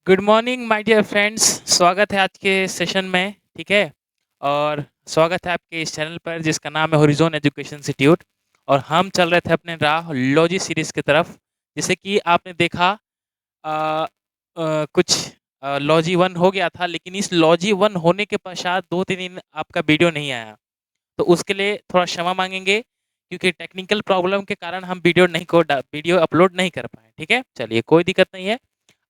Good morning my dear friends. स्वागत है आज के सेशन में। ठीक है। और स्वागत है आपके इस चैनल पर जिसका नाम है हॉरिज़ॉन एजुकेशन इंस्टीट्यूट। और हम चल रहे थे अपने राह लॉजी सीरीज़ की तरफ। जैसे कि आपने देखा अ, कुछ लॉजी वन हो गया था, लेकिन इस लॉजी वन होने के पश्चात 2-3 दिन आपका वीडियो नहीं आया। तो उसके लिए थोड़ा क्षमा मांगेंगे, क्योंकि टेक्निकल प्रॉब्लम के कारण हम वीडियो अपलोड नहीं कर पाए। ठीक है, चलिए कोई दिक्कत नहीं है।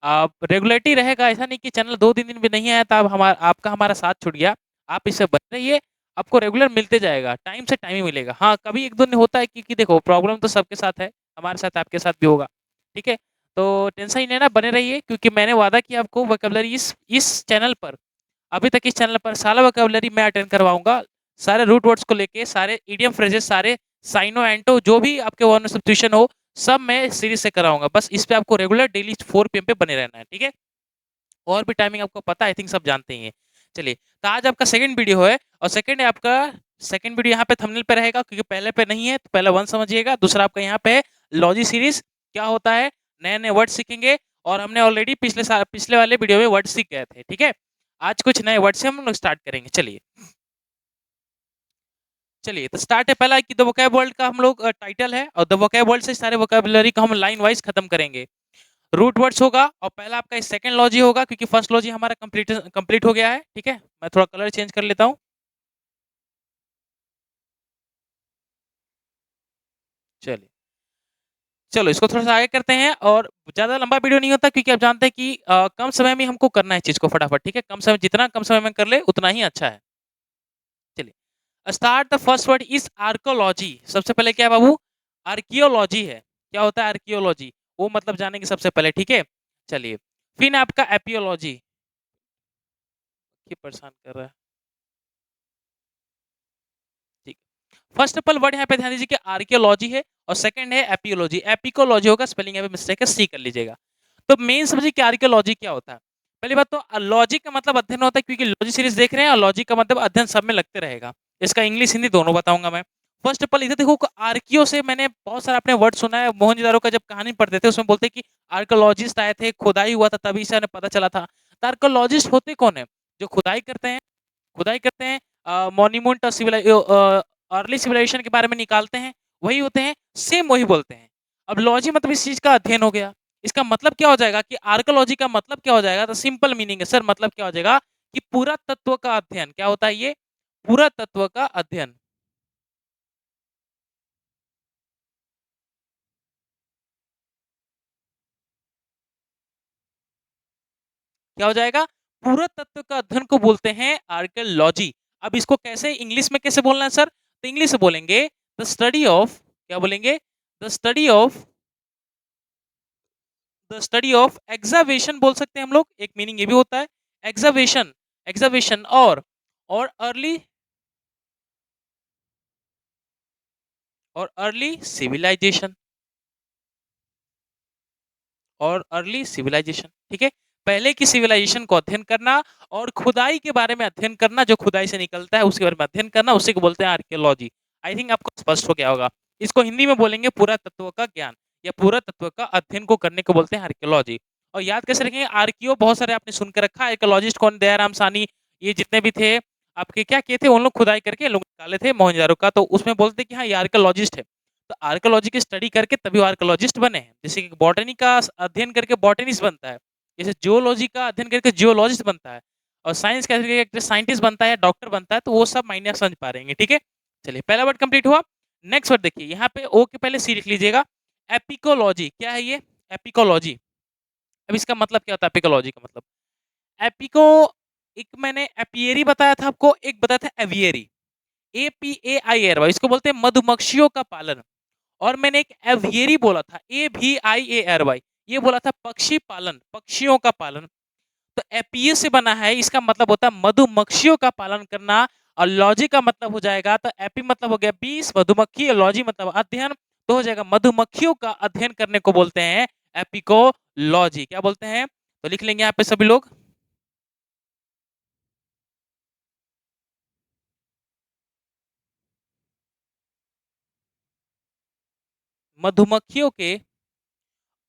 आप रेगुलरिटी रहेगा, ऐसा नहीं कि चैनल 2-3 दिन भी नहीं आया तो आपका हमारा साथ छूट गया। आप इससे बने रहिए, आपको रेगुलर मिलते जाएगा, टाइम से टाइम ही मिलेगा। हाँ, कभी 1-2 दिन होता है क्योंकि देखो प्रॉब्लम तो सबके साथ है, हमारे साथ आपके साथ भी होगा। ठीक है? तो टेंशन ही लेना, बने रहिए, क्योंकि मैंने वादा किया आपको वोकैब्युलरी इस चैनल पर, अभी तक इस चैनल पर सारा वोकैब्युलरी मैं अटेंड करवाऊँगा। सारे रूट वर्ड्स को लेके, सारे इडियम फ्रेजेस, सारे साइनो एंटो जो भी आपके वर्ड में सब्स्टिट्यूशन हो, सब मैं सीरीज़ से कराऊँगा। बस इस पे आपको रेगुलर डेली 4 पीएम पे बने रहना है, ठीक है? और भी टाइमिंग आपको पता है, आई थिंक सब जानते ही हैं। चलिए, तो आज आपका सेकंड वीडियो है, और सेकंड वीडियो यहाँ पे थंबनेल पे रहेगा, क्योंकि पहले पे नहीं है, तो पहला 1 समझिएगा। दूसरा आपका यहाँ पे है लॉजी सीरीज़ क्या होता है, नए-नए वर्ड सीखेंगे, और हमने ऑलरेडी पिछले वाले वीडियो में वर्ड सीख गए थे, ठीक है? आज कुछ नए वर्ड से हम लोग स्टार्ट करेंगे। चलिए तो स्टार्ट है पहला कि द वोकैब वर्ल्ड का हम लोग टाइटल है, और द वोकैब वर्ल्ड से सारे वोकैबुलरी को हम लाइन वाइज खत्म करेंगे। रूट वर्ड्स होगा, और पहला आपका सेकंड लॉजी होगा, क्योंकि फर्स्ट लॉजी हमारा कंप्लीट हो गया है। ठीक है, मैं थोड़ा कलर चेंज कर लेता हूँ। चलिए, चलो इसको थोड़ा सा आगे करते हैं, और ज्यादा लंबा वीडियो नहीं होता, क्योंकि आप जानते हैं कि कम समय में हमको करना है चीज को फटाफट। ठीक है, जितना कम समय में कर ले उतना ही अच्छा है। चलिए, start the first word is archaeology. सबसे पहले क्या है बाबू? आर्कियोलॉजी है। क्या होता है आर्कियोलॉजी? वो मतलब जानेंगे सबसे पहले। ठीक है, चलिए। फिर आपका एपियोलॉजी। परेशान कर रहा है। ठीक। फर्स्ट ऑफ ऑल वर्ड यहाँ पे ध्यान दीजिए कि आर्कियोलॉजी है, और सेकंड है एपियोलॉजी। एपिकोलॉजी होगा, स्पेलिंग यहाँ पे मिस्टेक है, सी कर लीजिएगा। तो मेन समझिए कि आर्कियोलॉजी क्या होता है। पहली बात तो लॉजी का मतलब अध्ययन होता है, क्योंकि लॉजी सीरीज देख रहे हैं, और लॉजी का मतलब अध्ययन सब में लगते रहेगा। इसका इंग्लिश हिंदी दोनों बताऊंगा मैं। फर्स्ट ऑफ ऑल इधर देखो, आर्कियो से मैंने बहुत सारा अपने वर्ड सुना है। मोहनजोदारो का जब कहानी पढ़ते थे, उसमें बोलते कि आर्कियोलॉजिस्ट आए थे, खुदाई हुआ था, तभी से हमें पता चला था। तो आर्कियोलॉजिस्ट होते कौन है? जो खुदाई करते हैं, मॉन्यूमेंट और अर्ली सिविलाइजेशन के बारे में निकालते हैं, वही होते हैं, सेम वही बोलते हैं। अब लॉजी मतलब इस चीज का अध्ययन हो गया। इसका मतलब क्या हो जाएगा कि आर्कोलॉजी का मतलब क्या हो जाएगा? तो सिंपल मीनिंग है सर, मतलब क्या हो जाएगा कि पूरा तत्व का अध्ययन। क्या होता है ये? पूरा तत्व का अध्ययन। क्या हो जाएगा? पूरा तत्व का अध्ययन को बोलते हैं आर्कियोलॉजी। अब इसको कैसे इंग्लिश में कैसे बोलना है सर? तो इंग्लिश से बोलेंगे द स्टडी ऑफ, क्या बोलेंगे? The study of, the study of excavation बोल सकते हैं हम लोग, एक मीनिंग ये भी होता है। एग्जावेशन, एग्जावेशन और अर्ली सिविलाइजेशन, और अर्ली सिविलाइजेशन। ठीक है, पहले की सिविलाइजेशन को अध्ययन करना, और खुदाई के बारे में अध्ययन करना, जो खुदाई से निकलता है उसके बारे में अध्ययन करना, उसी को बोलते हैं आर्कियोलॉजी। आई थिंक आपको स्पष्ट हो गया होगा। इसको हिंदी में बोलेंगे पूरा तत्व का ज्ञान, या पूरा तत्व का अध्ययन को करने को बोलते हैं आर्कियोलॉजी। और याद कैसे रखेंगे? आर्कियो बहुत सारे आपने सुन के रखा है। आर्कियोलॉजिस्ट कौन? दयाराम सानी, ये जितने भी थे आपके, क्या किए थे उन लोग? खुदाई करके लोग निकाले थे मोहनजारो का, तो उसमें बोलते कि हाँ ये आर्कियोलॉजिस्ट है। तो आर्कियोलॉजी की स्टडी करके तभी वो आर्कियोलॉजिस्ट बने हैं। जैसे कि बॉटनी का अध्ययन करके बॉटनिस्ट बनता है, जैसे जियोलॉजी का अध्ययन करके जियोलॉजिस्ट बनता है, और साइंस का करके साइंटिस्ट बनता है, डॉक्टर बनता है। तो वो सब मायने आप समझ पा रहे हैं। ठीक है, चलिए पहला वर्ड कंप्लीट हुआ। नेक्स्ट वर्ड देखिए, यहाँ पे ओ के पहले सी लिख लीजिएगा। एपिकोलॉजी। क्या है ये? एपिकोलॉजी। अब इसका मतलब क्या होता है एपिकोलॉजी का मतलब? एपिको, एक मैंने एपियरी बताया था आपको, एक बताया था एवियरी। APAIR, इसको बोलते हैं मधुमक्खियों का पालन। और मैंने एक एवियरी बोला था, AVIARY, ये बोला था पक्षी पालन, पक्षियों का पालन। तो एपीए से बना है, इसका मतलब होता है मधुमक्खियों का पालन करना। और लॉजी का मतलब हो जाएगा, तो एपी मतलब हो गया 20, मधुमक्खी, और लॉजी मतलब अध्ययन, तो हो जाएगा मधुमक्खियों का अध्ययन करने को बोलते हैं एपिकोलॉजी। क्या बोलते हैं? तो लिख लेंगे यहाँ पे सभी लोग। मधुमक्खियों के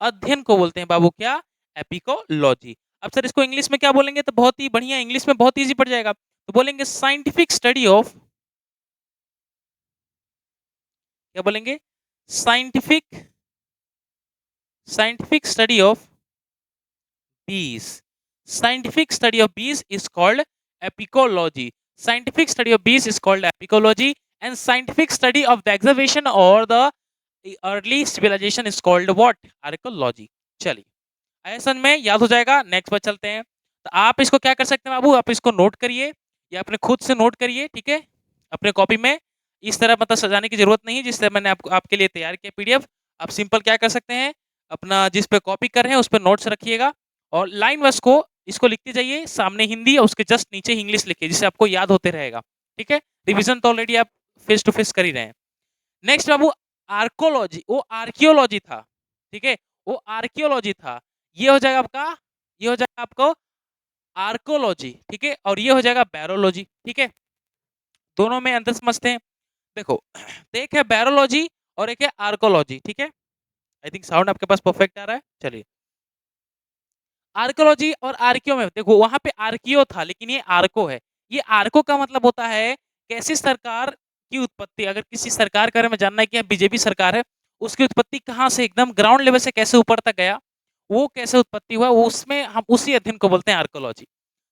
अध्ययन को बोलते हैं बाबू क्या? एपिकोलॉजी। अब सर इसको इंग्लिश में क्या बोलेंगे? तो बहुत ही बढ़िया, इंग्लिश में बहुत ईज़ी पड़ जाएगा। तो बोलेंगे साइंटिफिक स्टडी ऑफ, क्या बोलेंगे? Scientific scientific study of bees. Scientific study of bees is called apicology. Scientific study of bees is called apicology, and scientific study of the observation or the early civilization is called what? Archaeology. चलिए, आयसन में याद हो जाएगा। Next पर चलते हैं। तो आप इसको क्या कर सकते हैं बाबू, आप इसको नोट करिए या अपने खुद से नोट करिए, ठीक है, अपने कॉपी में। इस तरह मतलब सजाने की जरूरत नहीं है जिससे मैंने आपको आपके लिए तैयार किया पीडीएफ। आप सिंपल क्या कर सकते हैं, अपना जिस पे कॉपी कर रहे हैं उस पर नोट्स रखिएगा और लाइन वर्स को इसको लिखते जाइए, सामने हिंदी और उसके जस्ट नीचे इंग्लिश लिखिए, जिससे आपको याद होते रहेगा। ठीक है, रिविजन तो ऑलरेडी आप फेस टू फेस कर ही रहे हैं। नेक्स्ट बाबू, आर्कोलॉजी, वो आर्कियोलॉजी था, ठीक है, वो आर्कियोलॉजी था। ये हो जाएगा आपका, ये हो जाएगा आपको आर्कोलॉजी, ठीक है, और ये हो जाएगा बैरोलॉजी। ठीक है, दोनों में अंतर समझते हैं। देखो, तो एक है बैरोलॉजी और एक है आर्कोलॉजी। ठीक है, आई थिंक साउंड आपके पास परफेक्ट आ रहा है। चलिए, आर्कोलॉजी और आर्कियो में देखो, वहां पे आर्कियो था लेकिन ये आर्को है। ये आर्को का मतलब होता है कैसी सरकार की उत्पत्ति, अगर किसी सरकार के बारे में जानना है कि बीजेपी सरकार है, उसकी उत्पत्ति कहाँ से एकदम ग्राउंड लेवल से कैसे ऊपर तक गया, वो कैसे उत्पत्ति हुआ, वो उसमें हम उसी अध्ययन को बोलते हैं आर्कोलॉजी।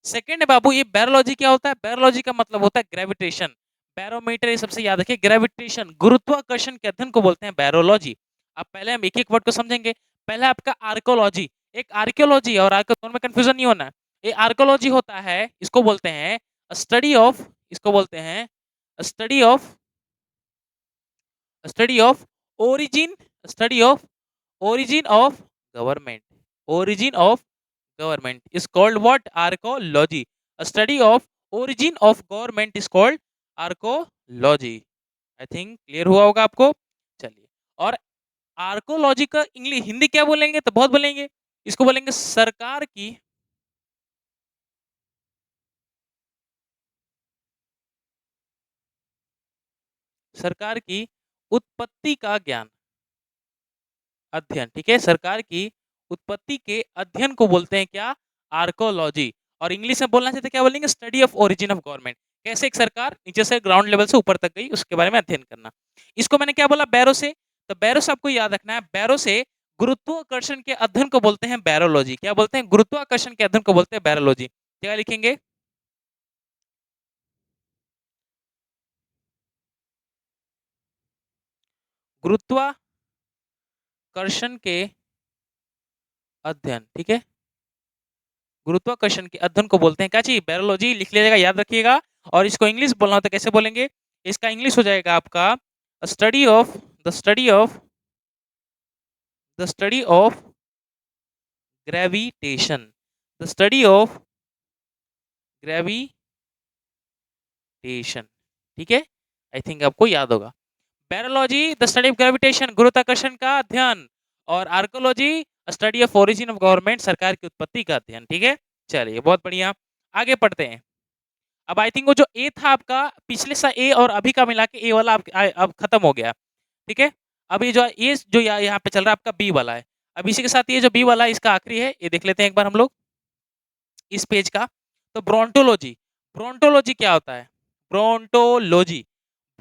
सेकेंड है बाबू, ये बैरोलॉजी क्या होता है? बैरोलॉजी का मतलब होता है ग्रेविटेशन, बैरोमीटर, ये सबसे याद रखिए, ग्रेविटेशन, गुरुत्वाकर्षण के अध्ययन को बोलते हैं बैरोलॉजी। अब पहले हम एक एक वर्ड को समझेंगे। पहला आपका आर्कोलॉजी, एक आर्कियोलॉजी और आर्को दोनों में कंफ्यूजन नहीं होना। ये आर्कोलॉजी होता है, इसको बोलते हैं स्टडी ऑफ, इसको बोलते हैं study of, study of origin, study of origin of government, origin of government is called what? Archaeology. A study of origin of government is called archaeology. I think clear हुआ होगा आपको। चलिए, और archaeology का English Hindi क्या बोलेंगे? तो बहुत बोलेंगे, इसको बोलेंगे सरकार की, सरकार की उत्पत्ति का ज्ञान, अध्ययन। ठीक है, सरकार की उत्पत्ति के अध्ययन को बोलते हैं क्या? आर्कोलॉजी। और इंग्लिश में बोलना चाहते क्या बोलेंगे? Study of origin of government, कैसे एक सरकार नीचे से ग्राउंड लेवल से ऊपर तक गई उसके बारे में अध्ययन करना। इसको मैंने क्या बोला? बैरो से। तो बैरो से आपको याद रखना है, बैरो से गुरुत्वाकर्षण के अध्ययन को बोलते हैं बैरोलॉजी। क्या बोलते हैं? गुरुत्वाकर्षण के अध्ययन को बोलते हैं बैरोलॉजी। क्या लिखेंगे? गुरुत्वाकर्षण के अध्ययन, ठीक है, गुरुत्वाकर्षण के अध्ययन को बोलते हैं क्या चीज? बैरोलॉजी। लिख लीजिएगा, याद रखिएगा। और इसको इंग्लिश बोलना होता है, कैसे बोलेंगे? इसका इंग्लिश हो जाएगा आपका study of, the study of, the study of gravitation, the study of gravitation. ठीक है, आई थिंक आपको याद होगा। बैरोलॉजी द स्टडी ऑफ ग्रेविटेशन, गुरुत्वाकर्षण का अध्ययन, और archaeology study of origin of government, सरकार की उत्पत्ति का अध्ययन। ठीक है, चलिए बहुत बढ़िया, आगे पढ़ते हैं। अब आई थिंक वो जो ए था आपका, पिछले सा ए और अभी का मिला के ए वाला अब खत्म हो गया। ठीक है, अब ये जो यहाँ पे चल रहा है आपका बी वाला है। अब इसी के साथ ये जो बी वाला है इसका आखिरी है, ये देख लेते हैं एक बार हम लोग इस पेज का। तो ब्रोंटोलॉजी, ब्रोंटोलॉजी क्या होता है? ब्रोंटोलॉजी,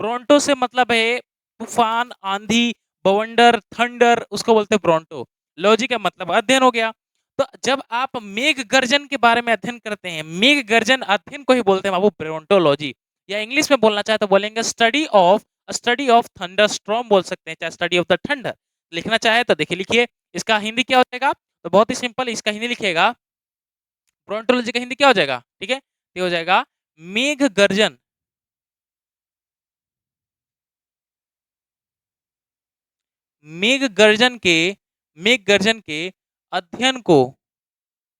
ब्रोंटो से मतलब है तूफान, आंधी, बवंडर, थंडर, उसको बोलते हैं ब्रोंटो। लॉजी का मतलब अध्ययन हो गया। तो जब आप मेघ गर्जन के बारे में अध्ययन करते हैं, मेघ गर्जन अध्ययन को ही बोलते हैं बाबू ब्रोंटोलॉजी। या इंग्लिश में बोलना चाहे तो बोलेंगे स्टडी ऑफ थंडर स्ट्रॉम बोल सकते हैं, चाहे स्टडी ऑफ द थंडर लिखना चाहे तो देखिए, लिखिए। इसका हिंदी क्या हो जाएगा? तो बहुत ही सिंपल, इसका हिंदी लिखिएगा, ब्रोंटोलॉजी का हिंदी क्या हो जाएगा? ठीक है, ये हो जाएगा मेघ गर्जन, मेघ गर्जन के, मेघ गर्जन के अध्ययन को,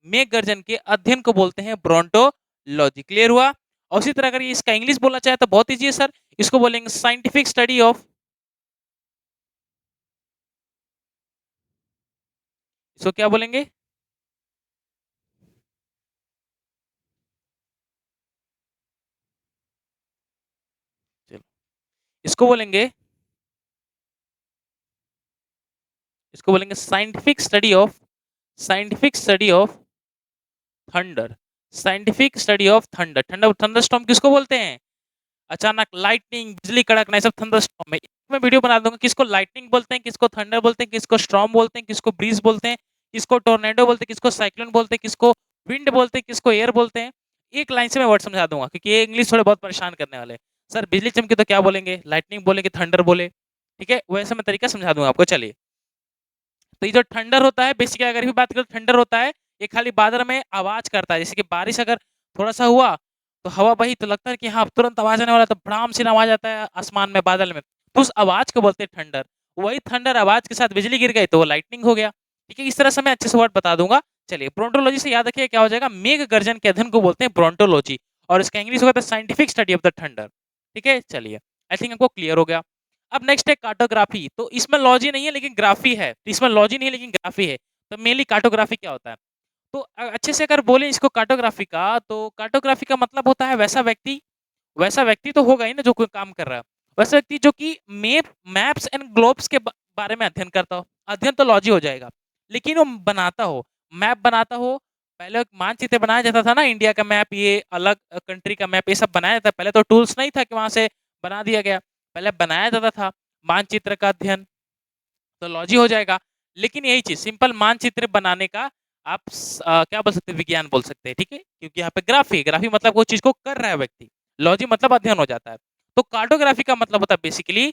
मेघ गर्जन के अध्ययन को बोलते हैं ब्रोंटोलॉजी। क्लियर हुआ? और उसी तरह अगर इसका इंग्लिश बोलना चाहे तो बहुत ईजी है सर, इसको बोलेंगे साइंटिफिक स्टडी ऑफ, इसको क्या बोलेंगे? चलो, इसको बोलेंगे, इसको बोलेंगे scientific study of, scientific study of thunder, scientific study of thunder. Thunderstorm किसको बोलते हैं? अचानक लाइटनिंग, बिजली कड़कना, ये सब थंडरस्टॉर्म है। मैं वीडियो बना दूंगा किसको लाइटनिंग बोलते हैं, किसको थंडर बोलते हैं, किसको स्टॉर्म बोलते हैं, किसको ब्रीज बोलते हैं, किसको टोर्नेडो बोलते हैं, किसको साइक्लोन बोलते हैं, किसको विंड बोलते हैं, किसको एयर बोलते हैं। एक लाइन से मैं वर्ड समझा दूंगा क्योंकि ये इंग्लिश थोड़े बहुत परेशान करने वाले हैं। सर बिजली चमकी तो क्या बोलेंगे? लाइटनिंग बोलेंगे, थंडर बोले। ठीक है, वैसे मैं तरीका समझा दूंगा आपको। चलिए, तो ये जो थंडर होता है बेसिकली, अगर भी बात करें, थंडर होता है ये खाली बादल में आवाज करता है। जैसे कि बारिश अगर थोड़ा सा हुआ तो हवा बही तो लगता है कि हाँ तुरंत आवाज आने वाला, तो भड़ाम से आवाज आता है आसमान में, बादल में, तो उस आवाज को बोलते हैं थंडर। वही थंडर आवाज के साथ बिजली गिर गई तो वो लाइटनिंग हो गया। ठीक है, इस तरह से मैं अच्छे से वर्ड बता दूंगा। चलिए, ब्रोंटोलॉजी से याद रखिए क्या हो जाएगा, मेघ गर्जन के अध्ययन को बोलते हैं ब्रोंटोलॉजी, और इसका इंग्लिश होगा scientific study of the thunder. ठीक है, चलिए, आई थिंक हमको क्लियर हो गया। अब नेक्स्ट है कार्टोग्राफी। तो इसमें लॉजी नहीं है लेकिन ग्राफी है, तो इसमें लॉजी नहीं है लेकिन ग्राफी है। तो मेनली कार्टोग्राफी क्या होता है, तो अच्छे से अगर बोले इसको कार्टोग्राफी का, तो कार्टोग्राफी का मतलब होता है वैसा व्यक्ति तो होगा ही ना जो कोई काम कर रहा है, वैसा व्यक्ति जो कि मैप्स एंड ग्लोब्स के बारे में अध्ययन करता हो। अध्ययन तो लॉजी हो जाएगा, लेकिन वो बनाता हो, मैप बनाता हो। पहले एक मानचित्र बनाया जाता था ना, इंडिया का मैप, ये अलग कंट्री का मैप, ये सब बनाया जाता था। पहले तो टूल्स नहीं था कि वहां से बना दिया गया, पहले बनाया जाता था मानचित्र का अध्ययन, तो लॉजी हो जाएगा। लेकिन यही चीज सिंपल मानचित्र बनाने का आप क्या बोल सकते हैं, विज्ञान बोल सकते हैं। ठीक है, क्योंकि यहाँ पे ग्राफी मतलब वो चीज को कर रहा है व्यक्ति, लॉजी मतलब अध्ययन हो जाता है। तो कार्टोग्राफी का मतलब होता है बेसिकली,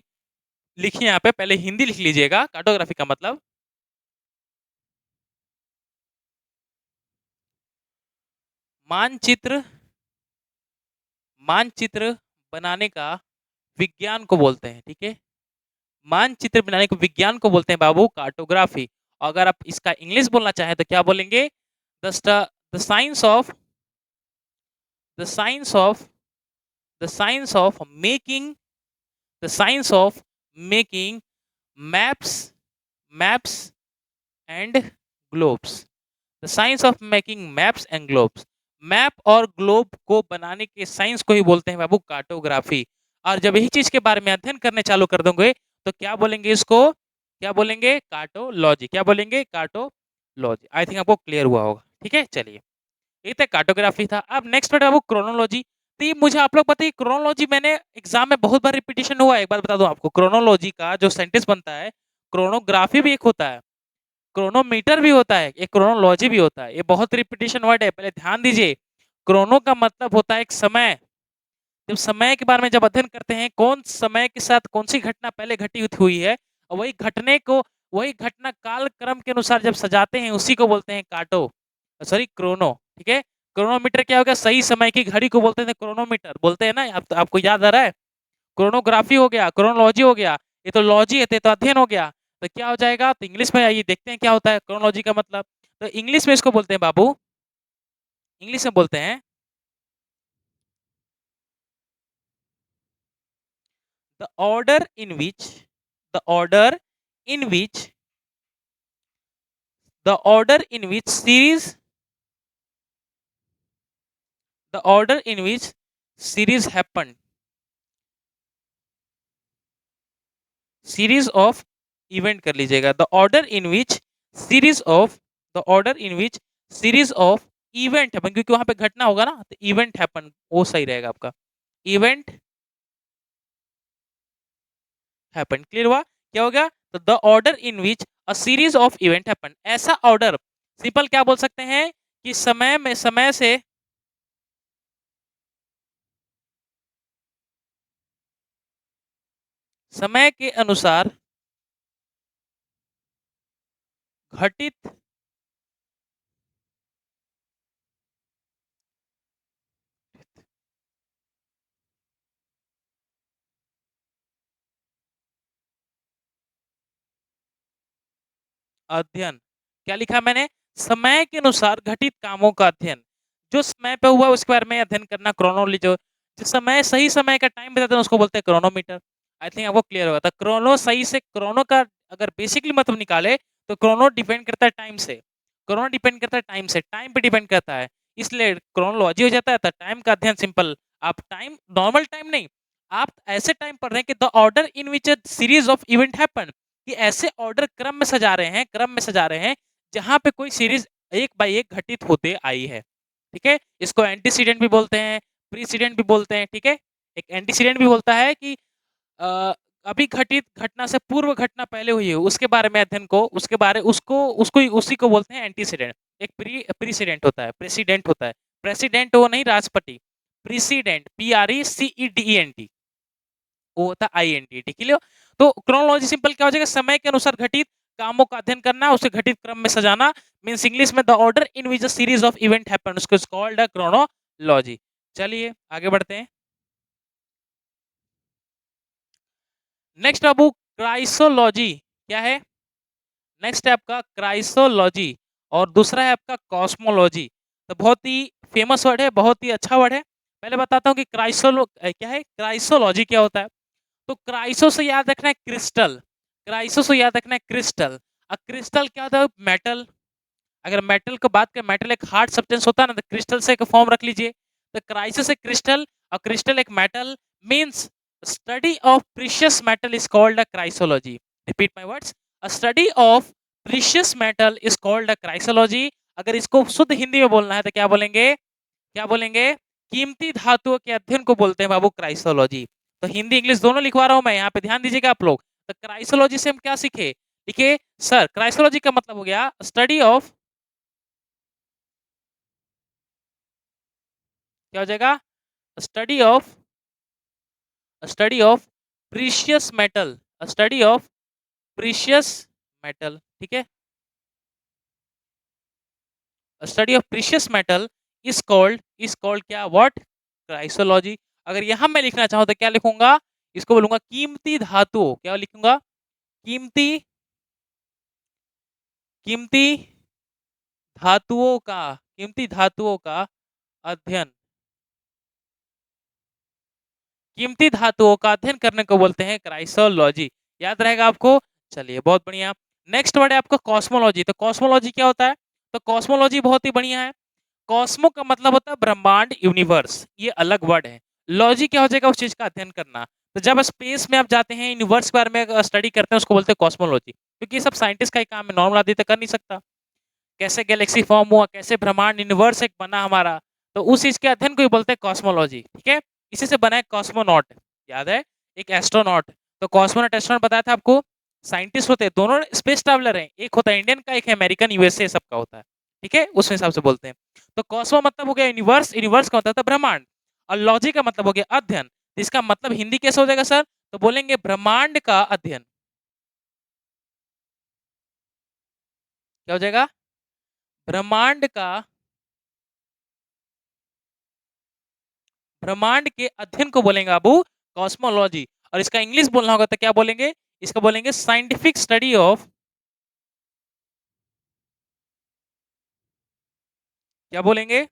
लिखिए यहाँ पे, पहले हिंदी लिख लीजिएगा। कार्टोग्राफी का मतलब मानचित्र मानचित्र बनाने का विज्ञान को बोलते हैं। ठीक है, मानचित्र बनाने के विज्ञान को बोलते हैं बाबू कार्टोग्राफी। अगर आप इसका इंग्लिश बोलना चाहें तो क्या बोलेंगे, the science of the science of the science of making the science of making maps maps and globes. The science of making maps and globes. Map और ग्लोब को बनाने के साइंस को ही बोलते हैं बाबू कार्टोग्राफी। और जब यही चीज के बारे में अध्ययन करने चालू कर दोगे तो क्या बोलेंगे इसको, क्या बोलेंगे, कार्टोलॉजी। क्या बोलेंगे, कार्टोलॉजी। आई थिंक आपको क्लियर हुआ होगा। ठीक है, चलिए, ये तो कार्टोग्राफी था। अब नेक्स्ट वर्ड है वो क्रोनोलॉजी। तो ये मुझे आप लोग बताइए, क्रोनोलॉजी मैंने एग्जाम में बहुत बार रिपीटेशन हुआ है। एक बात बता दूं आपको, क्रोनोलॉजी का जो सेंटेंस बनता है, क्रोनोग्राफी भी एक होता है, क्रोनोमीटर भी होता है, एक क्रोनोलॉजी भी होता है। ये बहुत रिपीटेशन वर्ड है, पहले ध्यान दीजिए। क्रोनो का मतलब होता है एक समय। जब समय के बारे में जब अध्ययन करते हैं, कौन समय के साथ कौन सी घटना पहले घटी हुई है, और वही घटना काल क्रम के अनुसार जब सजाते हैं, उसी को बोलते हैं क्रोनो। ठीक है, क्रोनोमीटर क्या हो गया, सही समय की घड़ी को बोलते हैं क्रोनोमीटर, बोलते हैं ना। आपको याद आ रहा है, क्रोनोग्राफी हो गया, क्रोनोलॉजी हो गया, ये तो लॉजी है, तो अध्ययन हो गया। तो क्या हो जाएगा, तो इंग्लिश में आइए देखते हैं क्या होता है क्रोनोलॉजी का मतलब। तो इंग्लिश में इसको बोलते हैं बाबू, इंग्लिश में बोलते हैं the order in which the order in which the order in which series the order in which series happen series of event कर लीजिएगा। The order in which series of the order in which series of event happen, क्योंकि वहां पे घटना होगा ना, तो event happen वो सही रहेगा आपका, इवेंट हैपन। क्लियर हुआ, क्या हो गया, तो the order in which a series of event happen. ऐसा ऑर्डर, सिंपल क्या बोल सकते हैं कि समय से समय के अनुसार घटित अध्ययन। क्या लिखा मैंने, समय के अनुसार घटित कामों का अध्ययन। जो समय पे हुआ उसके बारे में अध्ययन करना, क्रोनोलॉजी। जो समय, सही समय का टाइम बताते हैं उसको बोलते हैं क्रोनोमीटर। आई थिंक आपको क्लियर होगा था। क्रोनो सही से, क्रोनो का अगर बेसिकली मतलब निकाले तो क्रोनो डिपेंड करता है टाइम से, क्रोनो डिपेंड करता है टाइम से, टाइम पे डिपेंड करता है, इसलिए क्रोनोलॉजी हो जाता है। तो टाइम का अध्ययन सिंपल, आप टाइम, नॉर्मल टाइम नहीं, आप ऐसे टाइम पढ़ रहे हैं कि the order in which series of event happen, कि ऐसे ऑर्डर क्रम में सजा रहे हैं जहां पे कोई सीरीज एक बाय एक घटित होते आई है। ठीक है, इसको एंटीसीडेंट भी बोलते हैं, प्रीसीडेंट भी बोलते हैं, ठीक है। एक एंटीसीडेंट भी बोलता है कि अ, अभी घटित घटना से पूर्व घटना पहले हुई है उसके बारे में अध्ययन को, उसके बारे उसको उसको उसी को बोलते हैं एंटीसीडेंट। एक प्रीसीडेंट होता है, प्रेसिडेंट होता है, प्रेसिडेंट वो नहीं राष्ट्रपति, प्रीसीडेंट, PRECEDENT, वो होता है INT, ठीक है। तो क्रोनोलॉजी सिंपल क्या हो जाएगा, समय के अनुसार घटित कामों का अध्ययन करना, उसे घटित क्रम में सजाना, मींस इंग्लिश में the order in which a series of event happen, उसको कॉल्ड अ क्रोनोलॉजी। चलिए आगे बढ़ते हैं। नेक्स्ट बाबू क्राइसोलॉजी क्या है, नेक्स्ट है आपका क्राइसोलॉजी और दूसरा है आपका कॉस्मोलॉजी। तो बहुत ही फेमस वर्ड है, बहुत ही अच्छा वर्ड है। पहले बताता हूँ कि क्राइसोलो क्या है, क्राइसोलॉजी क्या होता है। तो क्राइसो से याद रखना है क्रिस्टल, क्राइसो से याद रखना है क्रिस्टल। क्रिस्टल क्या होता है, मेटल। अगर मेटल को बात करें, मेटल एक हार्ड सब्सटेंस होता है ना, तो क्रिस्टल से एक फॉर्म रख लीजिए। तो क्राइसो से क्रिस्टल और क्रिस्टल एक metal, means study of precious metal is called a chrysology. Repeat my words, a study of precious metal is called a chrysology. अगर इसको शुद्ध हिंदी में बोलना है तो क्या बोलेंगे, क्या बोलेंगे, कीमती धातुओं के अध्ययन को बोलते हैं बाबू क्राइसोलॉजी। तो हिंदी इंग्लिश दोनों लिखवा रहा हूं मैं, यहाँ पे ध्यान दीजिएगा आप लोग। तो क्राइसोलॉजी से हम क्या सीखे, देखिए सर, क्राइसोलॉजी का मतलब हो गया स्टडी ऑफ, क्या हो जाएगा, study of, study of precious metal, study of precious metal, ठीक है। Study of precious metal is called क्या, व्हाट, क्राइसोलॉजी। अगर यहां मैं लिखना चाहूं तो क्या लिखूंगा, इसको बोलूंगा कीमती धातुओं, क्या लिखूंगा, कीमती, कीमती धातुओं का, कीमती धातुओं का अध्ययन, कीमती धातुओं का अध्ययन करने को बोलते हैं क्राइसोलॉजी। याद रहेगा आपको, चलिए बहुत बढ़िया। नेक्स्ट वर्ड है आपका कॉस्मोलॉजी। तो कॉस्मोलॉजी क्या होता है, तो कॉस्मोलॉजी बहुत ही बढ़िया है। कॉस्मो का मतलब होता है ब्रह्मांड, यूनिवर्स, ये अलग वर्ड है। लॉजी क्या हो जाएगा, उस चीज का अध्ययन करना। तो जब स्पेस में आप जाते हैं, यूनिवर्स के बारे में स्टडी करते हैं, उसको बोलते हैं कॉस्मोलॉजी, क्योंकि ये सब साइंटिस्ट का ही काम है, नॉर्मल आदमी तो कर नहीं सकता। कैसे गैलेक्सी फॉर्म हुआ, कैसे ब्रह्मांड यूनिवर्स एक बना हमारा, तो उस चीज के अध्ययन को ही बोलते हैं कॉस्मोलॉजी, ठीक है। इसी से बना है कॉस्मोनॉट, याद है, एक एस्ट्रोनॉट। तो कॉस्मोनॉट एस्ट्रोनॉट बताया था आपको, साइंटिस्ट होते हैं, दोनों स्पेस ट्रैवलर हैं, एक होता है इंडियन का, एक है अमेरिकन, USA सबका होता है, ठीक है, उस हिसाब से बोलते हैं। तो कॉस्मो मतलब हो गया यूनिवर्स, यूनिवर्स का होता था ब्रह्मांड, और लॉजी का मतलब हो गया अध्ययन। इसका मतलब हिंदी कैसे हो जाएगा सर, तो बोलेंगे ब्रह्मांड का अध्ययन, क्या हो जाएगा, ब्रह्मांड का, ब्रह्मांड के अध्ययन को बोलेंगे बाबू कॉस्मोलॉजी। और इसका इंग्लिश बोलना होगा तो क्या बोलेंगे, इसका बोलेंगे साइंटिफिक स्टडी ऑफ, क्या बोलेंगे,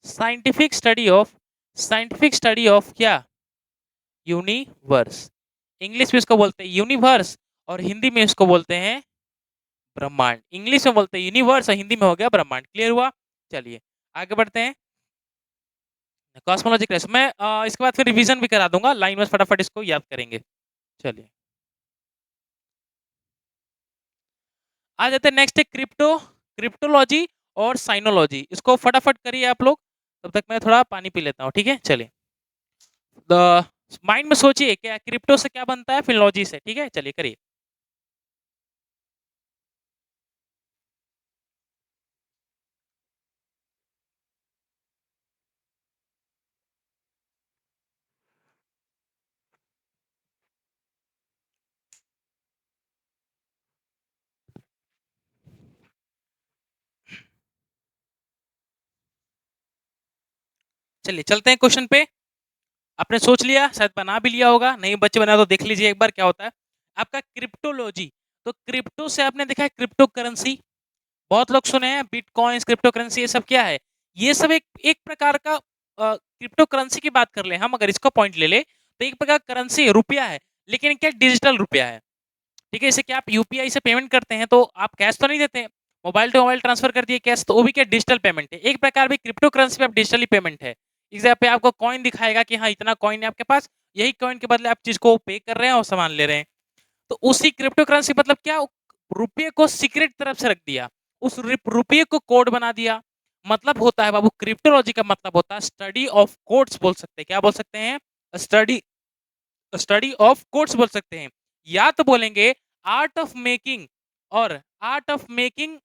scientific study of, scientific study of क्या, यूनिवर्स। इंग्लिश में इसको बोलते हैं यूनिवर्स, और हिंदी में इसको बोलते हैं ब्रह्मांड। इंग्लिश में बोलते हैं यूनिवर्स और हिंदी में हो गया ब्रह्मांड। क्लियर हुआ, चलिए आगे बढ़ते हैं। कॉस्मोलॉजी क्लास मैं इसके बाद फिर रिवीजन भी करा दूंगा, लाइन में फटाफट इसको याद करेंगे। चलिए आ जाते हैं नेक्स्ट है क्रिप्टो, क्रिप्टोलॉजी और साइनोलॉजी। इसको फटाफट करिए आप लोग, तब तक मैं थोड़ा पानी पी लेता हूँ, ठीक है। चलिए माइंड में सोचिए क्या क्रिप्टो से क्या बनता है, फिर लॉजी से, ठीक है, चलिए करिए। चलिए चलते हैं क्वेश्चन पे। आपने सोच लिया, शायद बना भी लिया होगा, नहीं बच्चे बना तो देख लीजिए एक बार क्या होता है आपका क्रिप्टोलॉजी। तो क्रिप्टो से आपने देखा है क्रिप्टो करेंसी, बहुत लोग सुने हैं, बिटकॉइन, क्रिप्टो करेंसी, ये सब क्या है, ये सब एक एक प्रकार का क्रिप्टो करेंसी की बात कर ले हम, अगर इसको पॉइंट ले ले तो एक प्रकार करेंसी रुपया है, लेकिन क्या डिजिटल रुपया है, ठीक है। जैसे कि आप यूपीआई से पेमेंट करते हैं तो आप कैश तो नहीं देते, मोबाइल टू मोबाइल ट्रांसफर कर दिए कैश, तो वो भी क्या डिजिटल पेमेंट है, एक प्रकार भी क्रिप्टो करेंसी पे आप डिजिटली पेमेंट है। इस जगह पे आपको कॉइन दिखाएगा कि हाँ इतना कॉइन है आपके पास, यही कॉइन के बदले आप चीज को पे कर रहे हैं और सामान ले रहे हैं। तो उसी क्रिप्टो करेंसी मतलब क्या, रुपये को सीक्रेट तरफ से रख दिया, उस रुपये को कोड बना दिया। मतलब होता है बाबू क्रिप्टोलॉजी का मतलब होता है स्टडी ऑफ कोड्स बोल सकते हैं। क्या बोल सकते हैं? स्टडी स्टडी ऑफ कोड्स बोल सकते हैं। या तो बोलेंगे आर्ट ऑफ मेकिंग और आर्ट ऑफ मेकिंग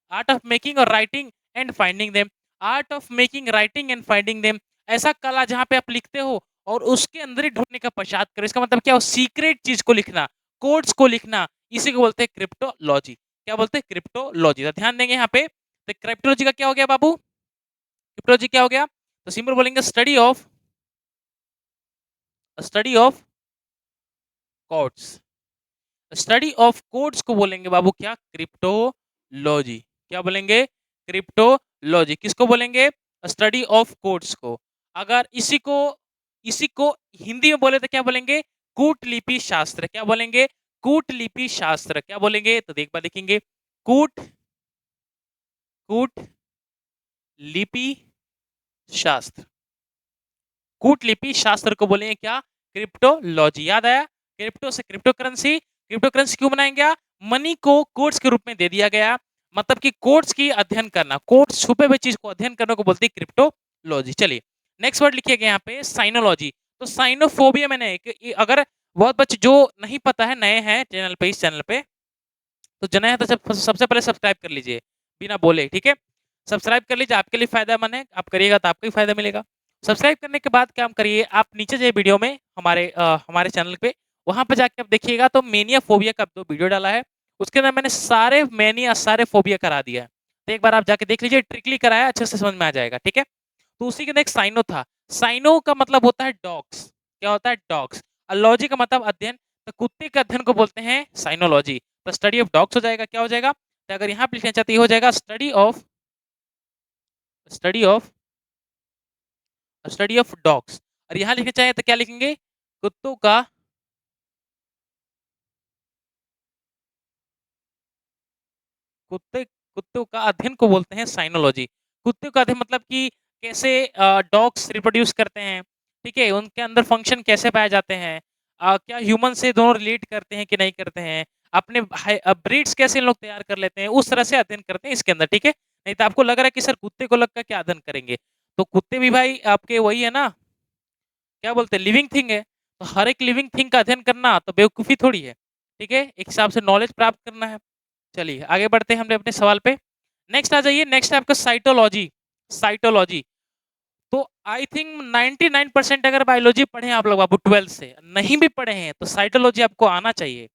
और writing and finding them. Art of making, writing and finding them, ऐसा कला जहां पे आप लिखते हो और उसके अंदर ही ढूंढने का प्रयास करो। इसका मतलब क्या हो? सीक्रेट चीज को लिखना, कोड्स को लिखना, इसी को बोलते हैं क्रिप्टोलॉजी। क्या बोलते हैं? क्रिप्टोलॉजी। तो ध्यान देंगे यहाँ पे। तो क्रिप्टोलॉजी का क्या हो गया बाबू? क्रिप्टोलॉजी क्या हो गया? तो सिंपल बोलेंगे study of codes. Study of codes को बोलेंगे बाबू क्या? क्रिप्टोलॉजी। क्या बोलेंगे? क्रिप्टोलॉजी। किसको बोलेंगे? स्टडी ऑफ कोड्स को। अगर इसी को हिंदी में बोले तो क्या बोलेंगे? कूटलिपि शास्त्र। क्या बोलेंगे? कूटलिपि शास्त्र। क्या बोलेंगे? तो एक बार लिखेंगे, कूट कूट लिपि शास्त्र। कूटलिपि शास्त्र को बोलेंगे क्या? क्रिप्टोलॉजी। याद आया? क्रिप्टो से क्रिप्टो करेंसी। क्रिप्टो करेंसी क्यों बनाया गया? मनी को कोड्स के रूप में दे दिया गया। मतलब कि कोड्स की अध्ययन करना, कोड्स छुपे हुए चीज को अध्ययन करने को बोलते हैं क्रिप्टोलॉजी। चलिए नेक्स्ट वर्ड लिखिएगा यहाँ पे साइनोलॉजी। तो साइनोफोबिया मैंने अगर बहुत बच्चे जो नहीं पता है, नए हैं चैनल पे, इस चैनल पे, तो जना है तो सबसे पहले सब्सक्राइब कर लीजिए बिना बोले, ठीक है? सब्सक्राइब कर लीजिए, आपके लिए फायदेमंद है। आप करिएगा तो आपको ही फायदा मिलेगा। सब्सक्राइब करने के बाद क्या करिए, आप नीचे जाइए वीडियो में, हमारे चैनल पे, वहां पे जाके आप देखिएगा तो मेनिया फोबिया का 2 वीडियो डाला है। उसके अंदर मैंने सारे मेनिया, सारे फोबिया करा दिया है। तो एक बार आप जाके देख लीजिए, ट्रिकली कराया, अच्छे से समझ में आ जाएगा, ठीक है? तो उसी के अंदर एक साइनो था। साइनो का मतलब होता है डॉग्स। क्या होता है? डॉग्स। और लॉजी का मतलब अध्ययन। तो कुत्ते के अध्ययन को बोलते हैं साइनोलॉजी। तो स्टडी ऑफ डॉग्स हो जाएगा। क्या हो जाएगा? तो अगर यहाँ पे लिखना चाहते हो जाएगा स्टडी ऑफ डॉग्स। और यहाँ लिखना चाहे तो क्या लिखेंगे? कुत्तों का कुत्ते कुत्तों का अध्ययन को बोलते हैं साइनोलॉजी। कुत्ते का अध्ययन मतलब कि कैसे डॉग्स रिप्रोड्यूस करते हैं, ठीक है? उनके अंदर फंक्शन कैसे पाए जाते हैं, क्या ह्यूमन से दोनों रिलेट करते हैं कि नहीं करते हैं, अपने ब्रीड्स कैसे लोग तैयार कर लेते हैं, उस तरह से अध्ययन करते हैं इसके अंदर, ठीक है? नहीं तो आपको लग रहा है कि सर कुत्ते को लग का क्या अध्ययन करेंगे? तो कुत्ते भी भाई आपके वही है ना, क्या बोलते हैं, लिविंग थिंग है। तो हर एक लिविंग थिंग का अध्ययन करना तो बेवकूफ़ी थोड़ी है, ठीक है? एक हिसाब से नॉलेज प्राप्त करना है। चलिए आगे बढ़ते हैं हमने अपने सवाल पे। नेक्स्ट आ जाइए, नेक्स्ट है आपका साइटोलॉजी। साइटोलॉजी। तो आई थिंक 99% अगर बायोलॉजी पढ़े हैं आप लोग बाबू 12th से, नहीं भी पढ़े हैं तो साइटोलॉजी आपको आना चाहिए।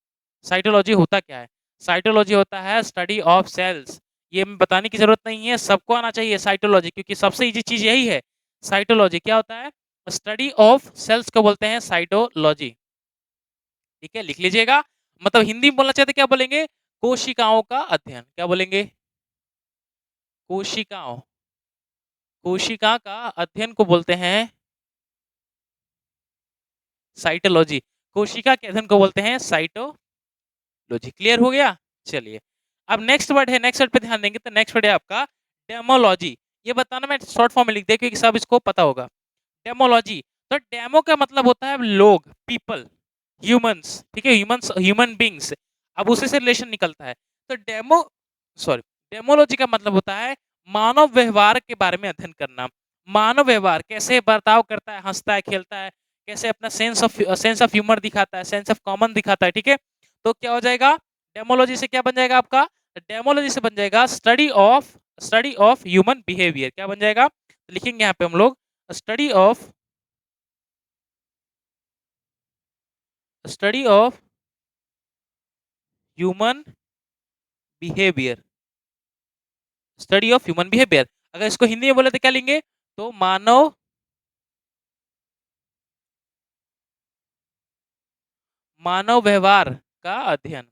साइटोलॉजी होता क्या है? साइटोलॉजी होता है स्टडी ऑफ सेल्स। ये बताने की जरूरत नहीं है, सबको आना चाहिए साइटोलॉजी, क्योंकि सबसे इजी चीज यही है। साइटोलॉजी क्या होता है? स्टडी ऑफ सेल्स को बोलते हैं साइटोलॉजी, ठीक है? लिख लीजिएगा। मतलब हिंदी में बोलना चाहते क्या बोलेंगे? कोशिकाओं का अध्ययन। क्या बोलेंगे? कोशिकाओं कोशिका का अध्ययन को बोलते हैं साइटोलॉजी। कोशिका के अध्ययन को बोलते हैं साइटोलॉजी। क्लियर हो गया? चलिए अब नेक्स्ट वर्ड है, नेक्स्ट वर्ड पे ध्यान देंगे। तो नेक्स्ट वर्ड है आपका डेमोलॉजी। ये बताना मैं शॉर्ट फॉर्म में लिख दे क्योंकि सब इसको पता होगा। डेमोलॉजी। तो डेमो का मतलब होता है लोग, पीपल, ह्यूमंस, ठीक है? Human beings. अब उसी से रिलेशन निकलता है। तो डेमोलॉजी का मतलब होता है मानव व्यवहार के बारे में अध्ययन करना। मानव व्यवहार कैसे बर्ताव करता है, हंसता है, खेलता है, कैसे अपना सेंस ऑफ ह्यूमर दिखाता है, सेंस ऑफ कॉमन दिखाता है, ठीक है? तो क्या हो जाएगा? डेमोलॉजी से क्या बन जाएगा आपका? डेमोलॉजी से बन जाएगा स्टडी ऑफ ह्यूमन बिहेवियर। क्या बन जाएगा? तो लिखेंगे यहाँ पे हम लोग study of human behaviour. Study of human behaviour. अगर इसको हिंदी में बोले तो क्या लेंगे? तो मानव व्यवहार का अध्ययन।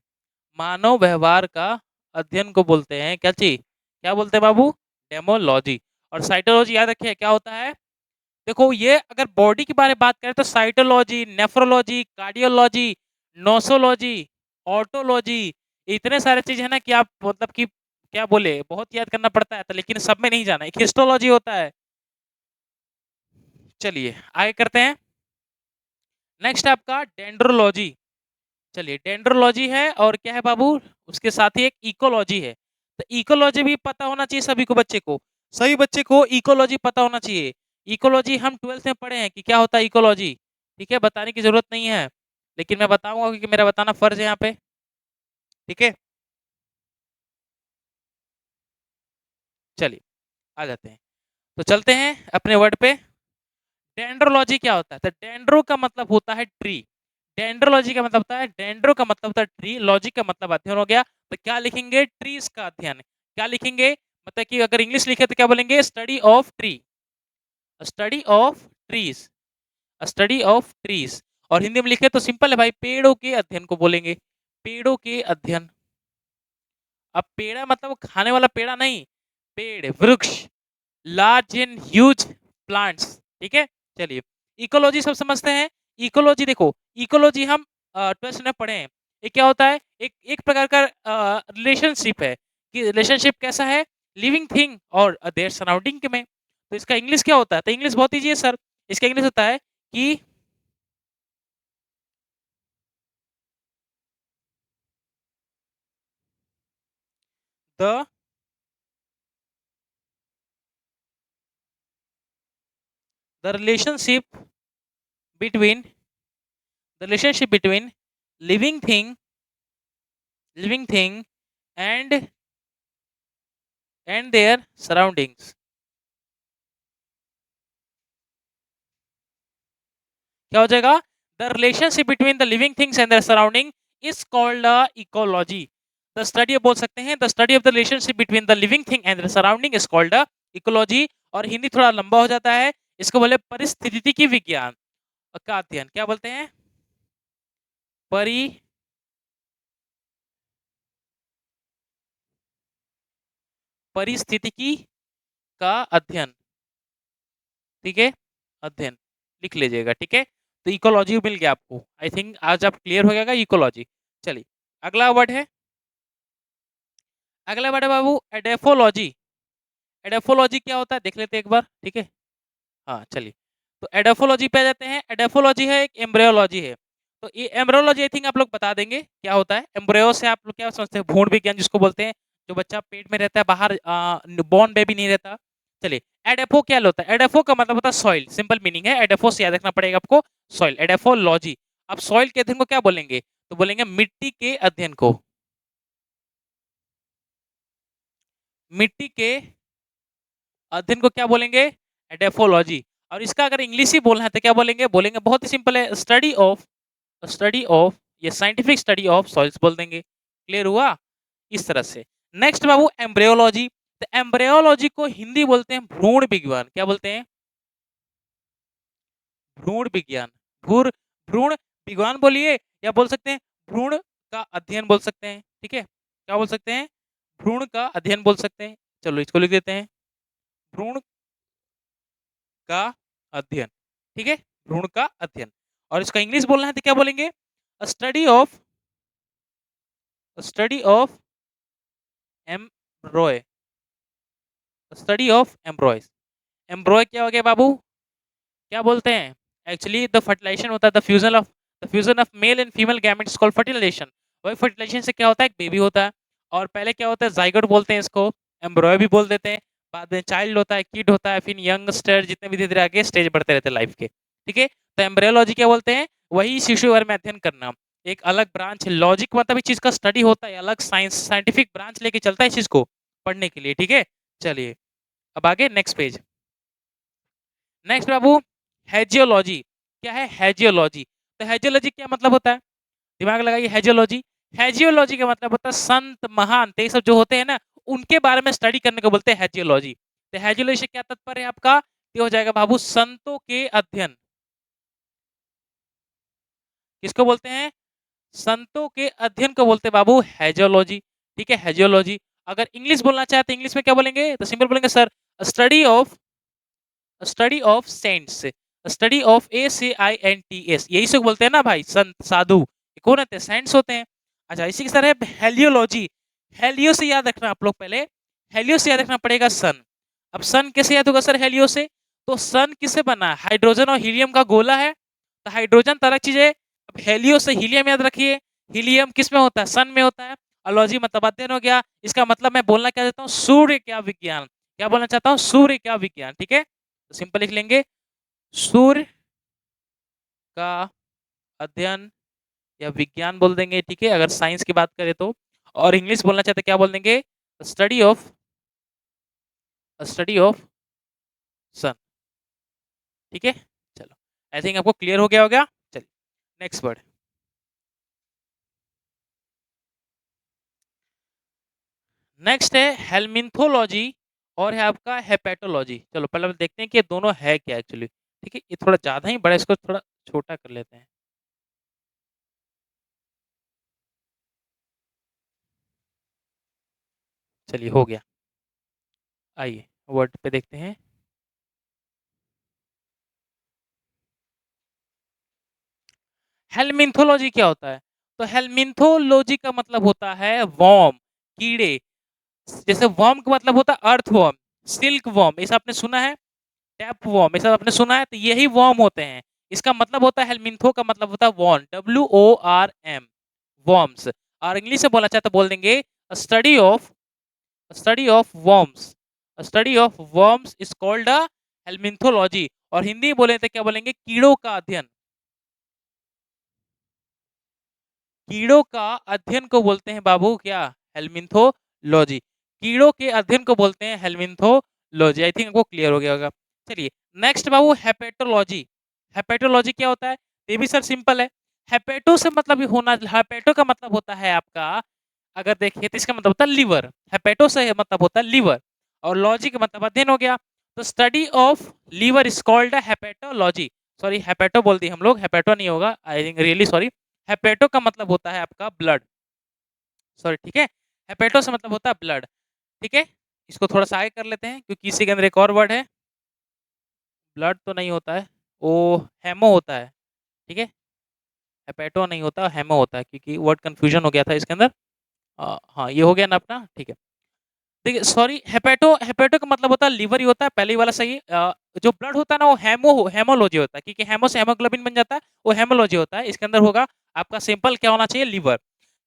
मानव व्यवहार का अध्ययन को बोलते हैं क्या चीज? क्या बोलते हैं बाबू? डेमोलॉजी। और साइटोलॉजी याद रखिए क्या होता है। देखो ये अगर बॉडी के बारे में बात करें तो साइटोलॉजी, नेफ्रोलॉजी, कार्डियोलॉजी, नोसोलॉजी, ऑटोलॉजी, इतने सारे चीज है ना कि आप मतलब कि क्या बोले, बहुत याद करना पड़ता है तो, लेकिन सब में नहीं जाना। एक हिस्टोलॉजी होता है। चलिए आगे करते हैं। नेक्स्ट आपका डेंड्रोलॉजी। चलिए डेंड्रोलॉजी है और क्या है बाबू, उसके साथ ही एक इकोलॉजी है। तो इकोलॉजी भी पता होना चाहिए सभी को, बच्चे को, सभी बच्चे को इकोलॉजी पता होना चाहिए। इकोलॉजी हम 12th में पढ़े हैं कि क्या होता है इकोलॉजी, ठीक है, बताने की जरूरत नहीं है, लेकिन मैं बताऊंगा क्योंकि मेरा बताना फर्ज है यहाँ पे, ठीक है। चलिए आ जाते हैं, तो चलते हैं अपने वर्ड पे। डेंड्रोलॉजी क्या होता है, तो डेंड्रो का मतलब होता है ट्री, डेंड्रोलॉजी का मतलब होता है, डेंड्रो का मतलब होता है ट्री, लॉजी का मतलब अध्ययन हो गया। तो क्या लिखेंगे, ट्रीज का अध्ययन, क्या लिखेंगे, मतलब कि अगर इंग्लिश लिखे तो क्या बोलेंगे, study of tree, study of trees, study of trees. और हिंदी में लिखे तो सिंपल है भाई, पेड़ों के अध्ययन को बोलेंगे, पेड़ों के अध्ययन। अब पेड़ा मतलब खाने वाला पेड़ा नहीं, पेड़ वृक्ष, लार्ज एंड ह्यूज प्लांट्स, ठीक है। चलिए इकोलॉजी सब समझते हैं। इकोलॉजी देखो, इकोलॉजी हम 12th में पढ़े हैं, ये क्या होता है, एक एक प्रकार का रिलेशनशिप है, कि रिलेशनशिप कैसा है, लिविंग थिंग और देयर सराउंडिंग में। तो इसका इंग्लिश क्या होता है, तो इंग्लिश बहुत ईजी है सर, इसका इंग्लिश होता है कि the the between relationship between living thing living thing and there surroundings. क्या हो जाएगा, the relationship between the living things and their surrounding is called ecology. The study बोल सकते हैं, the study of the relationship between the living thing and their surrounding is called ecology. और हिंदी थोड़ा लंबा हो जाता है, इसको बोले परिस्थितिकी विज्ञान का अध्ययन, क्या बोलते हैं, परि परिस्थितिकी का अध्ययन, ठीक है, अध्ययन लिख लीजिएगा, ठीक है। तो इकोलॉजी मिल गया आपको, आई थिंक आज आप क्लियर हो जाएगा इकोलॉजी। चलिए अगला वर्ड है, अगला वर्ड है बाबू एडेफोलॉजी। एडेफोलॉजी क्या होता है देख लेते हैं एक बार, ठीक है। हाँ चलिए, तो एडेफोलॉजी पे आ जाते हैं। एडेफोलॉजी है एक एम्ब्रियोलॉजी है। तो ये एम्ब्रियोलॉजी आई थिंक आप लोग बता देंगे क्या होता है। एम्ब्रियो से आप लोग क्या समझते हैं, भ्रूण विज्ञान जिसको बोलते हैं, जो बच्चा पेट में रहता है, बाहर बॉर्न बेबी नहीं रहता। चलिए एडेफो क्या होता है, एडेफो का मतलब होता है सॉइल, सिंपल मीनिंग है, एडेफो से याद रखना पड़ेगा आपको, सॉइल, एडेफोलॉजी। अब सॉइल के अध्ययन को क्या बोलेंगे, तो बोलेंगे मिट्टी के अध्ययन को, मिट्टी के अध्ययन को क्या बोलेंगे, एडेफोलॉजी। और इसका अगर इंग्लिश ही बोलना है तो क्या बोलेंगे, बोलेंगे बहुत ही सिंपल है, स्टडी ऑफ ये साइंटिफिक स्टडी ऑफ सॉइल्स बोल देंगे। क्लियर हुआ, इस तरह से। नेक्स्ट बाबू एम्ब्रियोलॉजी, तो एम्ब्रियोलॉजी को हिंदी बोलते हैं भ्रूण विज्ञान, क्या बोलते हैं, भ्रूण विज्ञान, भूर भ्रूण विज्ञान बोलिए, या बोल सकते हैं भ्रूण का अध्ययन बोल सकते हैं, ठीक है, क्या बोल सकते हैं, भ्रूण का अध्ययन बोल सकते हैं। चलो इसको लिख देते हैं, भ्रूण का अध्ययन, ठीक है, भ्रूण का अध्ययन। और इसका इंग्लिश बोलना है तो क्या बोलेंगे, study of study of एम्ब्रॉय, study of embryos. एम्ब्रॉय क्या हो गया बाबू, क्या बोलते हैं, एक्चुअली द फर्टिलाइजेशन होता है, the fusion of male and female gametes called fertilization. वही फर्टिलाइजेशन से क्या होता है, एक बेबी होता है, और पहले क्या होता है, जाइगोट बोलते हैं इसको, एम्ब्रॉय भी बोल देते हैं, बाद में चाइल्ड होता है, किड होता है, फिर यंगस्टर, जितने भी धीरे धीरे आगे स्टेज बढ़ते रहते हैं लाइफ के, ठीक है। तो एम्ब्रियोलॉजी क्या बोलते हैं, वही शिशु वर्ग में अध्ययन करना, एक अलग ब्रांच है, लॉजिक मतलब इस चीज का स्टडी होता है, अलग साइंस साइंटिफिक ब्रांच लेके चलता है इस चीज को पढ़ने के लिए, ठीक है। चलिए अब आगे नेक्स्ट पेज, नेक्स्ट बाबू हेजियोलॉजी। क्या है हेजियोलॉजी, तो हेजियोलॉजी क्या मतलब होता है, दिमाग लगाइए, हेजियोलॉजी, हेजियोलॉजी का मतलब होता है संत महान, तो ये सब जो होते हैं ना, उनके बारे में स्टडी करने को बोलते हैं हेजियोलॉजी। तो हेजियोलॉजी से क्या तात्पर्य है आपका, ये हो जाएगा बाबू संतों के अध्ययन, किसको बोलते हैं, संतों के अध्ययन को बोलते हैं बाबू हेजियोलॉजी, ठीक है, हेजियोलॉजी। अगर इंग्लिश बोलना चाहते हैं, इंग्लिश में क्या बोलेंगे, तो सिंपल बोलेंगे sir study of cents, study of SAINTS, यही सब बोलते हैं ना भाई, संत साधु, ये कौन होते हैं, सेंट्स होते हैं। अच्छा इसी के सर है हेलियोलॉजी, हेलियो से याद रखना आप लोग, पहले हेलियो से याद रखना पड़ेगा सन। अब सन कैसे याद होगा सर, हेलियो से, तो सन किससे बना है, हाइड्रोजन और हीलियम का गोला है, तो हाइड्रोजन तरह चीज है। अब हेलियो से हीलियम याद रखिए, हीलियम किस में होता है? सन में होता है। और लॉजी मतलब अध्ययन हो गया। इसका मतलब मैं बोलना क्या चाहता हूँ, सूर्य क्या विज्ञान। क्या बोलना चाहता हूँ, सूर्य क्या विज्ञान। ठीक है, तो सिंपल लिख लेंगे सूर्य का अध्ययन या विज्ञान बोल देंगे। ठीक है, अगर साइंस की बात करें तो। और इंग्लिश बोलना चाहते क्या बोल देंगे, स्टडी ऑफ सन। ठीक है, चलो आई थिंक आपको क्लियर हो गया होगा। चलिए नेक्स्ट वर्ड। नेक्स्ट है हेलमिन्थोलॉजी और है आपका हेपेटोलॉजी। चलो पहले देखते हैं कि ये दोनों है क्या एक्चुअली। ठीक है, ये थोड़ा ज्यादा ही बड़ा, इसको थोड़ा छोटा कर लेते हैं। चलिए हो गया, आइए वर्ड पे देखते हैं। हेलमिन्थोलॉजी क्या होता है? तो हेलमिन्थोलॉजी का मतलब होता है वॉर्म, कीड़े। जैसे वर्म का मतलब होता है अर्थ वर्म, सिल्क वर्म, ऐसा आपने सुना है, टैप वर्म, ऐसा आपने सुना है, तो यही वर्म होते हैं। इसका मतलब होता है हेलमिन्थो का मतलब होता है वॉर्म, WORM, वर्म्स। और इंग्लिश में बोलना चाहे तो बोल देंगे study of worms. Study of worms is called a helminthology. और हिंदी बोले तो क्या बोलेंगे, कीड़ों का अध्ययन। कीड़ों का अध्ययन को बोलते हैं बाबू क्या, हेलमिन्थोलॉजी। कीड़ों के अध्ययन को बोलते हैं हेलमिन्थोलॉजी। आई थिंक आपको क्लियर हो गया होगा। चलिए नेक्स्ट बाबू हेपेटोलॉजी। हेपेटोलॉजी क्या होता है? ये भी सर सिंपल है। हेपेटो से मतलब ये होना, हेपेटो का मतलब होता है आपका, अगर देखिए तो इसका मतलब होता है लीवर। हेपेटो से मतलब होता है लीवर, और लॉजी का मतलब अध्ययन हो गया। तो study of liver is called hepatology. Sorry hepato बोल दी हम लोग, हेपेटो नहीं होगा, I think really sorry. Hepato का मतलब होता है आपका ब्लड, सॉरी। ठीक है, हेपेटो से मतलब होता है ब्लड। ठीक है, इसको थोड़ा सा आगे कर लेते हैं क्योंकि इसी के अंदर एक और वर्ड है। ब्लड तो नहीं होता है, वो हेमो होता है। ठीक है, हेपेटो नहीं होता, हेमो होता है, क्योंकि वर्ड कंफ्यूजन हो गया था इसके अंदर। हाँ ये हो गया ना अपना। ठीक है, देखिए सॉरी, हेपेटो हेपेटो का मतलब होता है लीवर ही होता है, पहले ही वाला सही है। जो ब्लड होता है ना वो हेमोलॉजी होता है, क्योंकि हेमो से हेमोग्लोबिन बन जाता है, वो हेमोलॉजी होता है। इसके अंदर होगा आपका सिंपल क्या होना चाहिए, लीवर।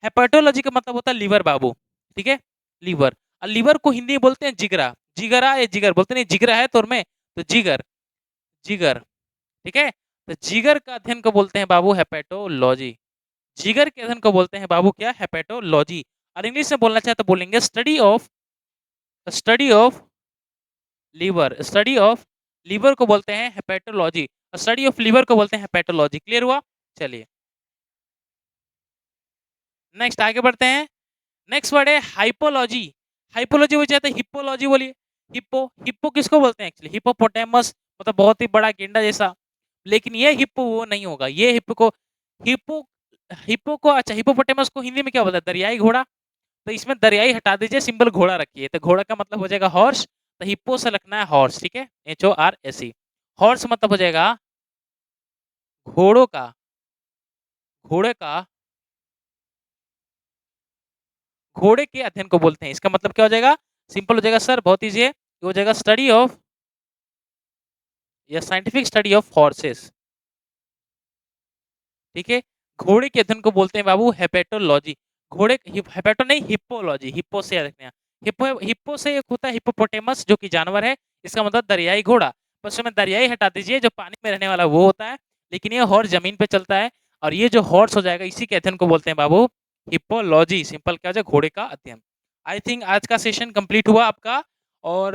हेपेटोलॉजी का मतलब होता है लीवर बाबू। ठीक है, लीवर। और लीवर को हिंदी में बोलते हैं जिगरा। जिगरा या जिगर बोलते नहीं, जिगरा है तुर में, तो जिगर, जिगर। ठीक है, तो जिगर का अध्ययन को बोलते हैं बाबू हेपेटोलॉजी। जिगर के अध्ययन को बोलते हैं बाबू क्या, हेपेटोलॉजी। और इंग्लिश में बोलना चाहे तो बोलेंगे study of liver. Study of liver को बोलते हैं हेपेटोलॉजी, स्टडी ऑफ लीवर को बोलते हैं हेपेटोलॉजी। क्लियर हुआ? चलिए नेक्स्ट आगे बढ़ते हैं। नेक्स्ट वर्ड है हाइपोलॉजी। हाइपोलॉजी हो जाता है हिप्पोलॉजी, बोलिए। हिप्पो, हिप्पो किसको बोलते हैं एक्चुअली, हिप्पोपोटेमस, मतलब बहुत ही बड़ा गेंडा जैसा। लेकिन ये हिप्पो वो नहीं होगा, ये हिप्पो हिप्पो को, अच्छा हिप्पोपोटेमस को हिंदी में क्या बोलते हैं, दरियाई घोड़ा। तो इसमें दरियाई हटा दीजिए, सिंपल घोड़ा रखिए, तो घोड़ा का मतलब हो जाएगा हॉर्स। तो हिप्पो से रखना है हॉर्स। ठीक है, HORSE। हॉर्स मतलब हो जाएगा घोड़ों का, घोड़े का, घोड़े के अध्ययन को बोलते हैं। इसका मतलब क्या हो जाएगा, सिंपल हो जाएगा सर, बहुत ईजी है। ये हो जाएगा स्टडी ऑफ या साइंटिफिक स्टडी ऑफ हॉर्सेस। ठीक है, घोड़े के अध्ययन को बोलते हैं बाबू हेपेटोलॉजी। घोड़े हेपेटो नहीं, हिप्पोलॉजी, हिप्पो से याद रखना है। हिप्पो से एक होता है हिप्पोपोटेमस जो कि जानवर है, इसका मतलब दरियाई घोड़ा। बस उसमें दरियाई हटा दीजिए, जो पानी में रहने वाला वो होता है, लेकिन ये हॉर्स जमीन पे चलता है। और ये जो हॉर्स हो जाएगा, इसी के अध्ययन को बोलते हैं बाबू हिप्पोलॉजी। सिंपल क्या हो जाए, घोड़े का अध्ययन। आई थिंक आज का सेशन कंप्लीट हुआ आपका। और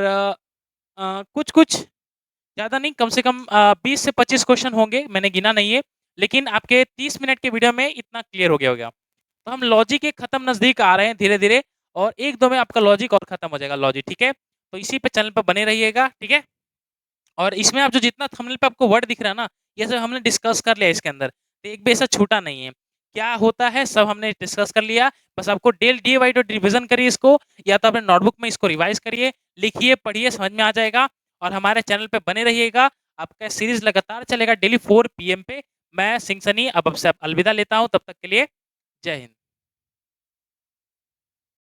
कुछ कुछ ज़्यादा नहीं, कम से कम 20 से 25 क्वेश्चन होंगे, मैंने गिना नहीं है। लेकिन आपके 30 मिनट के वीडियो में इतना क्लियर हो गया होगा। तो हम लॉजिक के खत्म नज़दीक आ रहे हैं धीरे धीरे, और एक दो में आपका लॉजिक और खत्म हो जाएगा लॉजिक। ठीक है, तो इसी पे चैनल पर बने रहिएगा। ठीक है, और इसमें आप जो जितना थंबनेल पे आपको वर्ड दिख रहा है ना, ये सब हमने डिस्कस कर लिया इसके अंदर, तो एक भी ऐसा छूटा नहीं है। क्या होता है सब हमने डिस्कस कर लिया। बस आपको डे बाई डे रिविजन करिए इसको, या तो अपने नोटबुक में इसको रिवाइज करिए, लिखिए, पढ़िए, समझ में आ जाएगा। और हमारे चैनल पे बने रहिएगा, आपका सीरीज लगातार चलेगा डेली 4 PM पे। मैं सिंह सनी अब आपसे अलविदा लेता हूँ, तब तक के लिए जय हिंद।